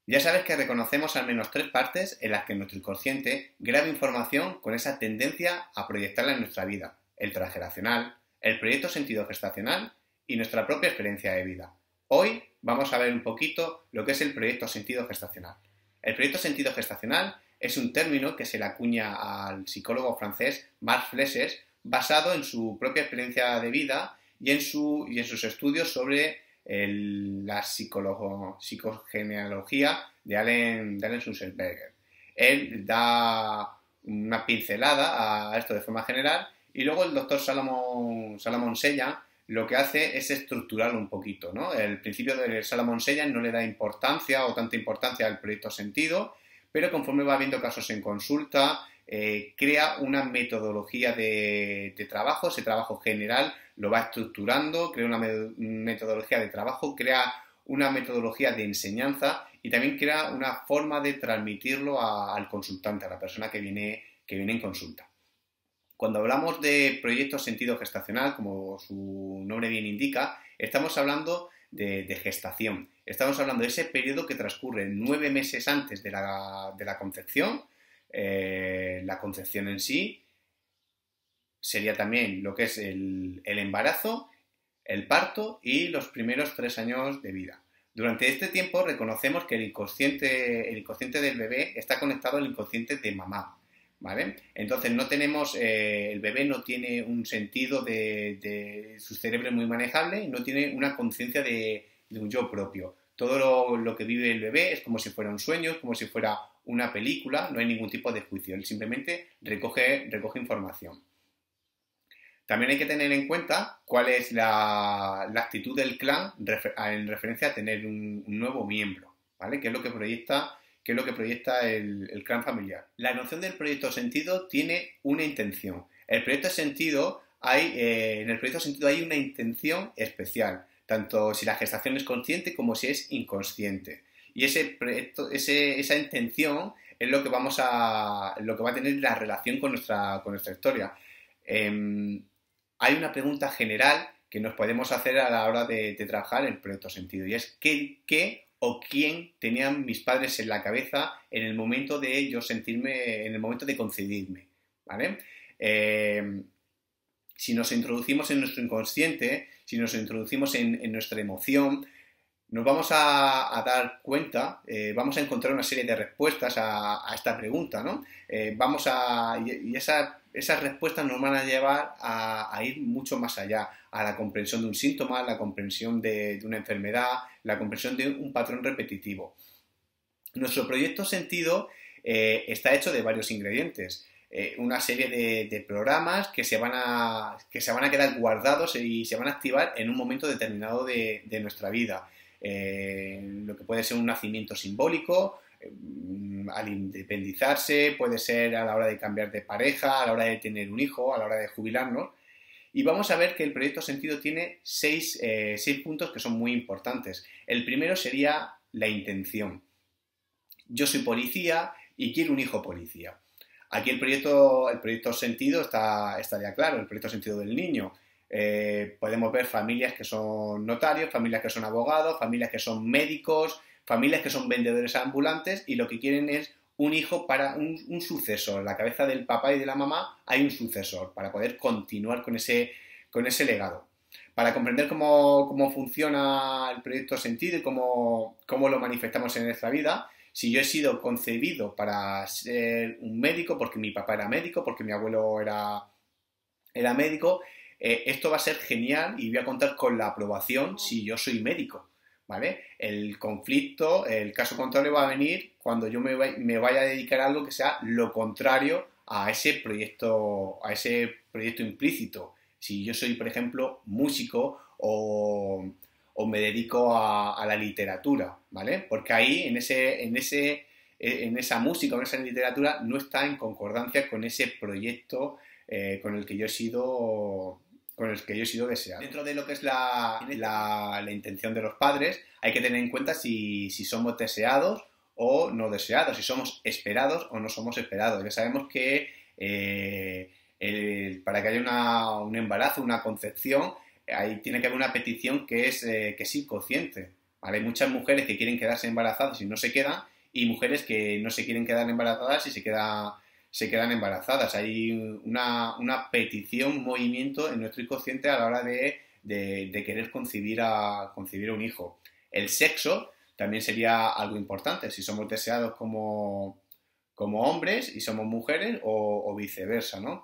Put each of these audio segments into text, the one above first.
Ya sabes que reconocemos al menos tres partes en las que nuestro inconsciente graba información con esa tendencia a proyectarla en nuestra vida: el transgeneracional, el proyecto sentido gestacional y nuestra propia experiencia de vida. Hoy vamos a ver un poquito lo que es el proyecto sentido gestacional. El proyecto sentido gestacional es un término que se le acuña al psicólogo francés Marc Fleches, basado en su propia experiencia de vida y en sus estudios sobre la psicogenealogía de Allen Sulzberger. Él da una pincelada a esto de forma general y luego el doctor Salomon Sellan lo que hace es estructurarlo un poquito, ¿no? El principio de Salomon Sellan no le da importancia o tanta importancia al proyecto sentido, pero conforme va viendo casos en consulta, crea una metodología de trabajo. Ese trabajo general lo va estructurando, crea una metodología de trabajo, crea una metodología de enseñanza y también crea una forma de transmitirlo al consultante, a la persona que viene en consulta. Cuando hablamos de proyecto sentido gestacional, como su nombre bien indica, estamos hablando de gestación. Estamos hablando de ese periodo que transcurre 9 meses antes de la concepción. La concepción en sí sería también lo que es el embarazo, el parto y los primeros 3 años de vida. Durante este tiempo reconocemos que el inconsciente del bebé está conectado al inconsciente de mamá, ¿vale? Entonces no tenemos, el bebé no tiene un sentido de su cerebro muy manejable y no tiene una conciencia de un yo propio. Todo lo que vive el bebé es como si fuera un sueño, como si fuera una película, no hay ningún tipo de juicio, él simplemente recoge información. También hay que tener en cuenta cuál es la actitud del clan en referencia a tener un nuevo miembro, ¿vale? ¿Qué es lo que proyecta el clan familiar? La noción del proyecto sentido tiene una intención. En el proyecto sentido hay una intención especial, tanto si la gestación es consciente como si es inconsciente. Y esa intención es lo que va a tener la relación con nuestra historia. Hay una pregunta general que nos podemos hacer a la hora de trabajar el proyecto sentido, y es ¿qué o quién tenían mis padres en la cabeza en el momento de yo sentirme, en el momento de concebirme, ¿vale? Si nos introducimos en nuestro inconsciente, si nos introducimos en nuestra emoción, nos vamos a dar cuenta, vamos a encontrar una serie de respuestas a esta pregunta, ¿no? Esas respuestas nos van a llevar a ir mucho más allá, a la comprensión de un síntoma, la comprensión de una enfermedad, la comprensión de un patrón repetitivo. Nuestro proyecto sentido está hecho de varios ingredientes. Una serie de programas que se van a quedar guardados y se van a activar en un momento determinado de nuestra vida. Lo que puede ser un nacimiento simbólico, al independizarse, puede ser a la hora de cambiar de pareja, a la hora de tener un hijo, a la hora de jubilarnos. Y vamos a ver que el proyecto sentido tiene 6 puntos que son muy importantes. El primero sería la intención. Yo soy policía y quiero un hijo policía. Aquí el proyecto sentido está ya claro, el proyecto sentido del niño. Podemos ver familias que son notarios, familias que son abogados, familias que son médicos, familias que son vendedores ambulantes y lo que quieren es un hijo para un sucesor. En la cabeza del papá y de la mamá hay un sucesor para poder continuar con ese legado. Para comprender cómo funciona el proyecto sentido y cómo lo manifestamos en nuestra vida, si yo he sido concebido para ser un médico, porque mi papá era médico, porque mi abuelo era médico, esto va a ser genial y voy a contar con la aprobación si yo soy médico, ¿vale? El conflicto, el caso contrario va a venir cuando yo me vaya a dedicar a algo que sea lo contrario a ese proyecto implícito. Si yo soy, por ejemplo, músico o me dedico a la literatura, ¿vale? Porque ahí, en esa música o en esa literatura, no está en concordancia con ese proyecto con el que yo he sido deseado. Dentro de lo que es la intención de los padres, hay que tener en cuenta si somos deseados o no deseados, si somos esperados o no somos esperados. Ya sabemos que para que haya un embarazo, una concepción, ahí tiene que haber una petición que es inconsciente, ¿vale? Hay muchas mujeres que quieren quedarse embarazadas y no se quedan, y mujeres que no se quieren quedar embarazadas y se quedan embarazadas. Hay una petición, un movimiento en nuestro inconsciente a la hora de querer concebir un hijo. El sexo también sería algo importante, si somos deseados como hombres y somos mujeres o viceversa, ¿no?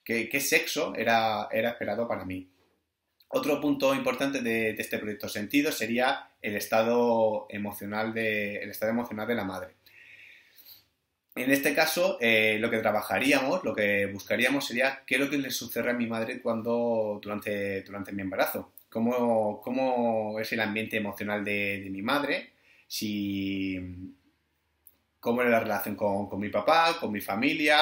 ¿Qué sexo era esperado para mí? Otro punto importante de este proyecto sentido sería el estado emocional de la madre. En este caso, lo que trabajaríamos, lo que buscaríamos sería qué es lo que le sucede a mi madre durante mi embarazo. ¿Cómo es el ambiente emocional de mi madre? Cómo era la relación con mi papá, con mi familia,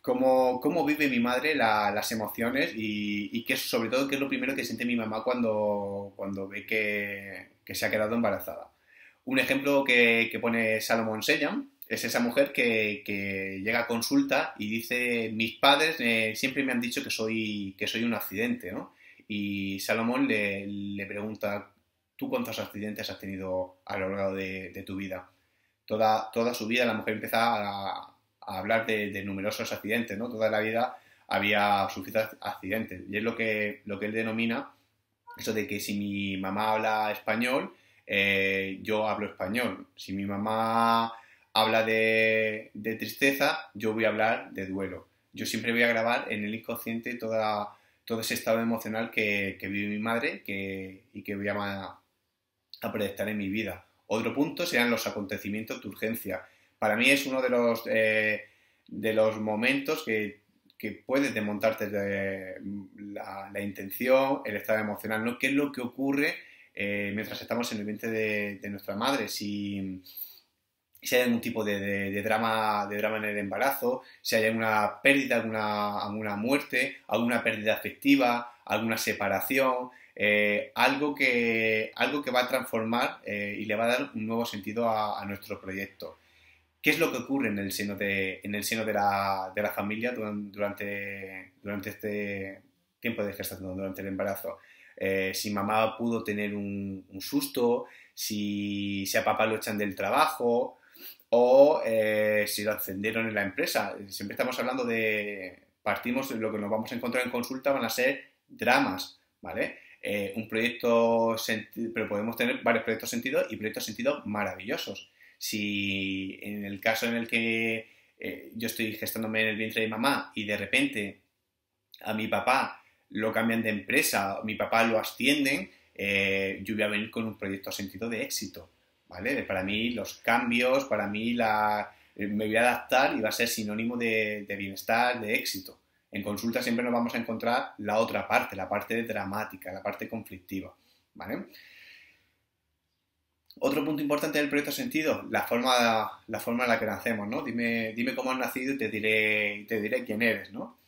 cómo vive mi madre las emociones y sobre todo qué es lo primero que siente mi mamá cuando ve que se ha quedado embarazada. Un ejemplo que pone Salomon Seyam es esa mujer que llega a consulta y dice: mis padres siempre me han dicho que soy un accidente, ¿no? Y Salomón le pregunta: ¿tú cuántos accidentes has tenido a lo largo de tu vida? Toda su vida la mujer empieza a hablar de numerosos accidentes, ¿no? Toda la vida había sufrido accidentes. Y es lo que él denomina eso de que si mi mamá habla español, yo hablo español. Si mi mamá habla de tristeza, yo voy a hablar de duelo. Yo siempre voy a grabar en el inconsciente todo ese estado emocional que vive mi madre y que voy a proyectar en mi vida. Otro punto serían los acontecimientos de urgencia. Para mí es uno de los momentos que puedes desmontarte la intención, el estado emocional, ¿no? ¿Qué es lo que ocurre mientras estamos en el vientre de nuestra madre? Si hay algún tipo de drama en el embarazo, si hay alguna pérdida, alguna muerte, alguna pérdida afectiva, alguna separación, algo que va a transformar y le va a dar un nuevo sentido a nuestro proyecto. ¿Qué es lo que ocurre en el seno de la familia durante este tiempo de gestación, durante el embarazo? Si mamá pudo tener un susto, si a papá lo echan del trabajo o si lo ascendieron en la empresa. Siempre estamos hablando partimos de lo que nos vamos a encontrar en consulta van a ser dramas, ¿vale? Un proyecto pero podemos tener varios proyectos sentido y proyectos sentido maravillosos. Si en el caso en el que yo estoy gestándome en el vientre de mamá y de repente a mi papá lo cambian de empresa, a mi papá lo ascienden, yo voy a venir con un proyecto sentido de éxito, ¿vale? Para mí los cambios, para mí me voy a adaptar y va a ser sinónimo de bienestar, de éxito. En consulta siempre nos vamos a encontrar la otra parte, la parte dramática, la parte conflictiva, ¿vale? Otro punto importante del proyecto sentido, la forma en la que nacemos, ¿no? Dime cómo has nacido y te diré quién eres, ¿no?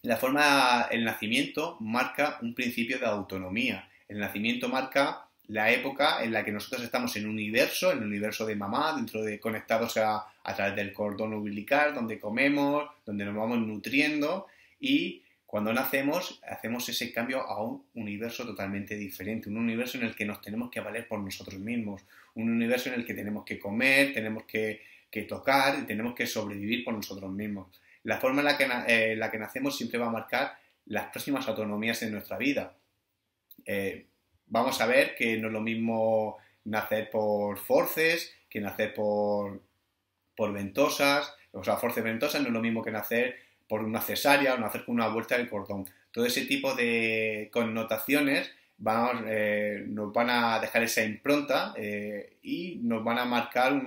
El nacimiento marca un principio de autonomía. El nacimiento marca la época en la que nosotros estamos en el universo de mamá, conectados a través del cordón umbilical, donde comemos, donde nos vamos nutriendo, y cuando nacemos hacemos ese cambio a un universo totalmente diferente, un universo en el que nos tenemos que valer por nosotros mismos, un universo en el que tenemos que comer, tenemos que tocar y tenemos que sobrevivir por nosotros mismos. La forma en la que nacemos siempre va a marcar las próximas autonomías en nuestra vida. Vamos a ver que no es lo mismo nacer por forces que nacer por ventosas, o sea, forces ventosas no es lo mismo que nacer por una cesárea o nacer con una vuelta del cordón. Todo ese tipo de connotaciones nos van a dejar esa impronta y nos van a marcar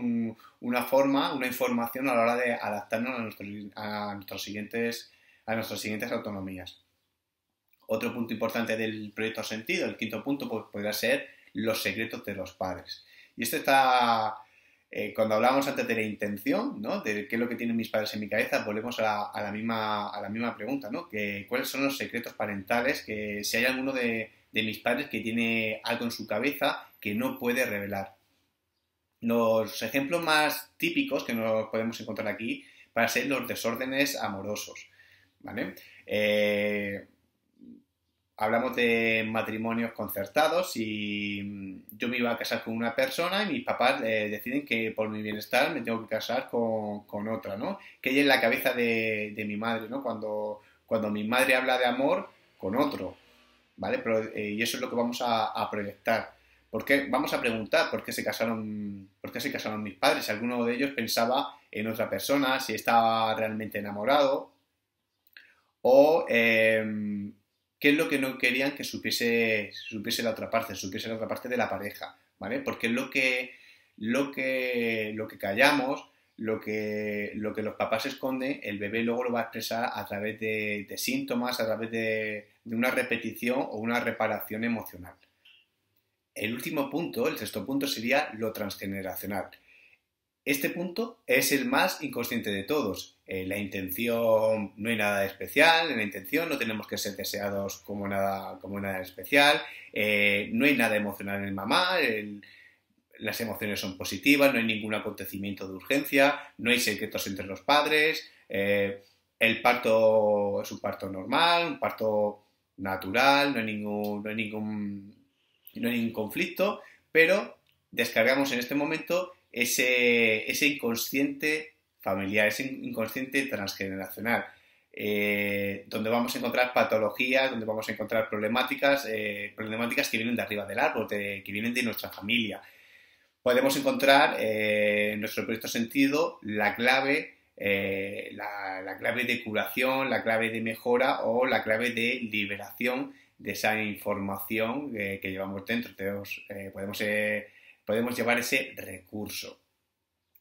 una información a la hora de adaptarnos a nuestras siguientes autonomías. Otro punto importante del proyecto sentido, el quinto punto, pues podría ser los secretos de los padres. Y esto está, cuando hablábamos antes de la intención, ¿no? De qué es lo que tienen mis padres en mi cabeza, volvemos a la misma pregunta, ¿no? ¿Cuáles son los secretos parentales? Que si hay alguno de mis padres que tiene algo en su cabeza que no puede revelar. Los ejemplos más típicos que nos podemos encontrar aquí van a ser los desórdenes amorosos. ¿vale? Hablamos de matrimonios concertados y yo me iba a casar con una persona y mis papás deciden que por mi bienestar me tengo que casar con otra, ¿no? Que hay en la cabeza de mi madre, ¿no? Cuando mi madre habla de amor con otro, ¿vale? Pero, y eso es lo que vamos a proyectar. Vamos a preguntar por qué se casaron mis padres? Si alguno de ellos pensaba en otra persona, si estaba realmente enamorado o qué es lo que no querían que supiese la otra parte de la pareja, ¿vale? Porque lo que callamos, lo que los papás esconden, el bebé luego lo va a expresar a través de síntomas, a través de una repetición o una reparación emocional. El último punto, el sexto punto, sería lo transgeneracional. Este punto es el más inconsciente de todos. La intención, no hay nada especial en la intención, no tenemos que ser deseados como nada especial, no hay nada emocional en mamá, las emociones son positivas, no hay ningún acontecimiento de urgencia, no hay secretos entre los padres, el parto es un parto normal, un parto natural, no hay ningún conflicto, pero descargamos en este momento ese inconsciente familiar, ese inconsciente transgeneracional, donde vamos a encontrar patologías, donde vamos a encontrar problemáticas que vienen de arriba del árbol, que vienen de nuestra familia. Podemos encontrar en nuestro proyecto sentido la clave, la clave de curación, la clave de mejora o la clave de liberación de esa información que llevamos dentro. Podemos llevar ese recurso.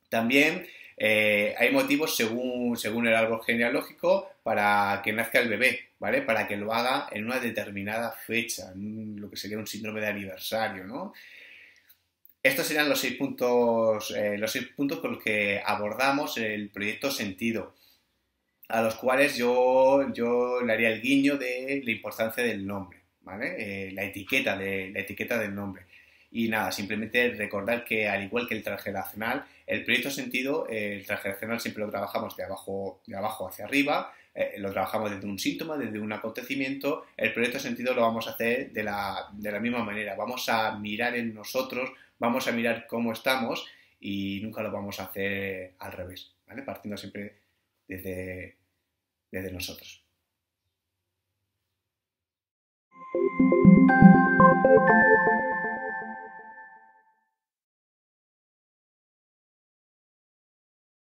También hay motivos según el árbol genealógico para que nazca el bebé, ¿vale? Para que lo haga en una determinada fecha, lo que sería un síndrome de aniversario, ¿no? Estos serían los 6 puntos con los que abordamos el proyecto Sentido, a los cuales yo le haría el guiño de la importancia del nombre, ¿vale? La etiqueta del nombre. Y nada, simplemente recordar que al igual que el transgeneracional, el proyecto sentido, el transgeneracional siempre lo trabajamos de abajo hacia arriba, lo trabajamos desde un síntoma, desde un acontecimiento. El proyecto sentido lo vamos a hacer de la misma manera. Vamos a mirar en nosotros, vamos a mirar cómo estamos y nunca lo vamos a hacer al revés, ¿vale? Partiendo siempre desde nosotros.